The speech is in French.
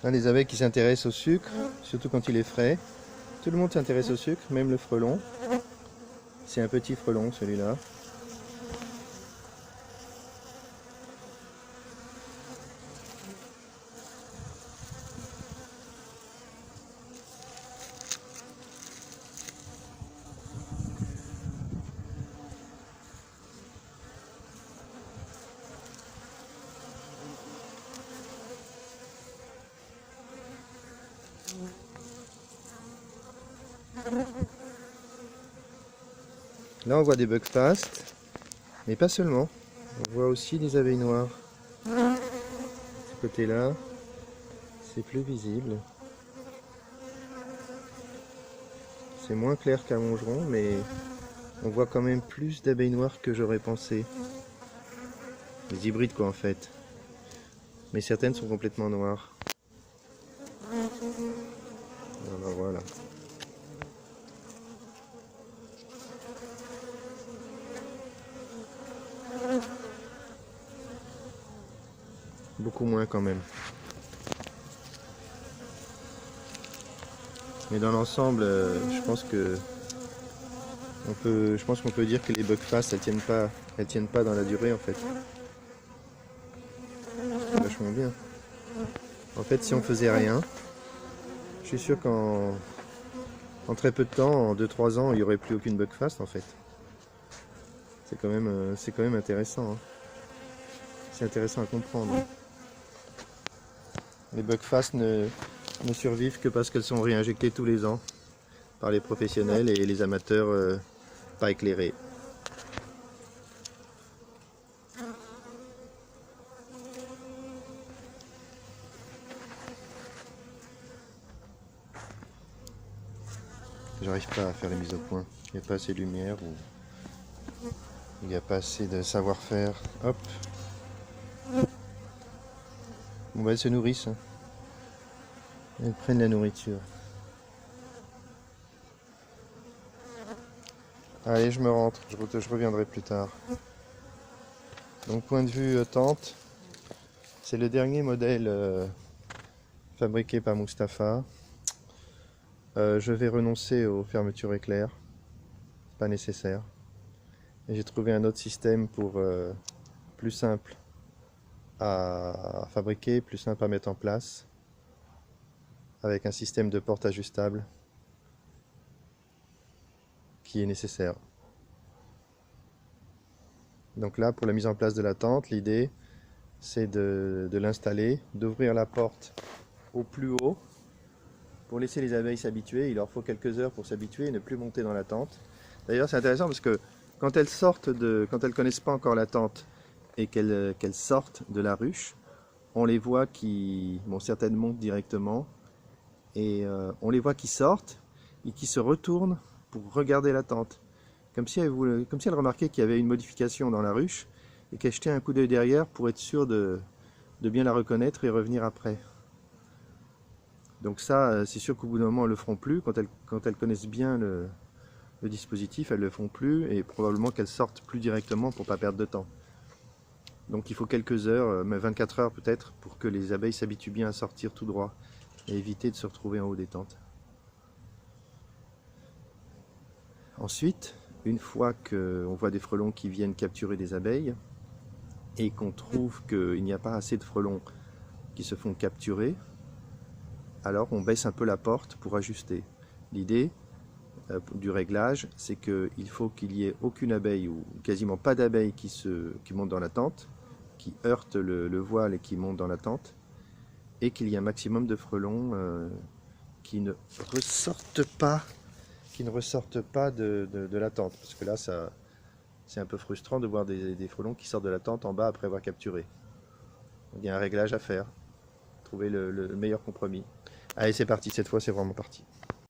Là, les abeilles qui s'intéressent au sucre, surtout quand il est frais. Tout le monde s'intéresse au sucre, même le frelon. C'est un petit frelon celui-là. Là on voit des buckfast, mais pas seulement. On voit aussi des abeilles noires. Ce côté-là, c'est plus visible. C'est moins clair qu'à Montgeron, mais on voit quand même plus d'abeilles noires que j'aurais pensé. Des hybrides quoi en fait. Mais certaines sont complètement noires. Voilà. Beaucoup moins quand même. Mais dans l'ensemble, je pense qu'on peut dire que les buckfast elles tiennent pas dans la durée en fait. C'est vachement bien. En fait, si on faisait rien, je suis sûr en très peu de temps, en 2-3 ans, il n'y aurait plus aucune buckfast en fait. C'est quand même intéressant. Hein. C'est intéressant à comprendre. Les buckfast ne survivent que parce qu'elles sont réinjectées tous les ans par les professionnels et les amateurs pas éclairés. J'arrive pas à faire les mises au point. Il n'y a pas assez de lumière ou il n'y a pas assez de savoir-faire. Hop. Bon bah elles se nourrissent. Hein. Elles prennent la nourriture. Allez, je me rentre. Je reviendrai plus tard. Donc point de vue tente, c'est le dernier modèle fabriqué par Mustapha. Je vais renoncer aux fermetures éclair. Pas nécessaire. Et j'ai trouvé un autre système pour plus simple à fabriquer, plus simple à mettre en place, avec un système de porte ajustable qui est nécessaire. Donc là, pour la mise en place de la tente, l'idée c'est de l'installer, d'ouvrir la porte au plus haut pour laisser les abeilles s'habituer. Il leur faut quelques heures pour s'habituer et ne plus monter dans la tente. D'ailleurs, c'est intéressant parce que quand elles connaissent pas encore la tente et qu'elles sortent de la ruche, on les voit certaines montent directement et on les voit qui sortent et qui se retournent pour regarder la tente. Comme si elles remarquaient qu'il y avait une modification dans la ruche et qu'elles jetaient un coup d'œil derrière pour être sûr de bien la reconnaître et revenir après. Donc ça, c'est sûr qu'au bout d'un moment, elles le feront plus. Quand elles connaissent bien le dispositif, elles le font plus et probablement qu'elles sortent plus directement pour ne pas perdre de temps. Donc il faut quelques heures, mais 24 heures peut-être, pour que les abeilles s'habituent bien à sortir tout droit et éviter de se retrouver en haut des tentes. Ensuite, une fois qu'on voit des frelons qui viennent capturer des abeilles et qu'on trouve qu'il n'y a pas assez de frelons qui se font capturer, alors on baisse un peu la porte pour ajuster. L'idée du réglage, c'est qu'il faut qu'il y ait aucune abeille ou quasiment pas d'abeilles qui montent dans la tente, qui heurtent le voile et qui montent dans la tente, et qu'il y ait un maximum de frelons qui ne ressortent pas de la tente. Parce que là, c'est un peu frustrant de voir des frelons qui sortent de la tente en bas après avoir capturé. Il y a un réglage à faire. Trouver le meilleur compromis. Allez, c'est parti, cette fois c'est vraiment parti.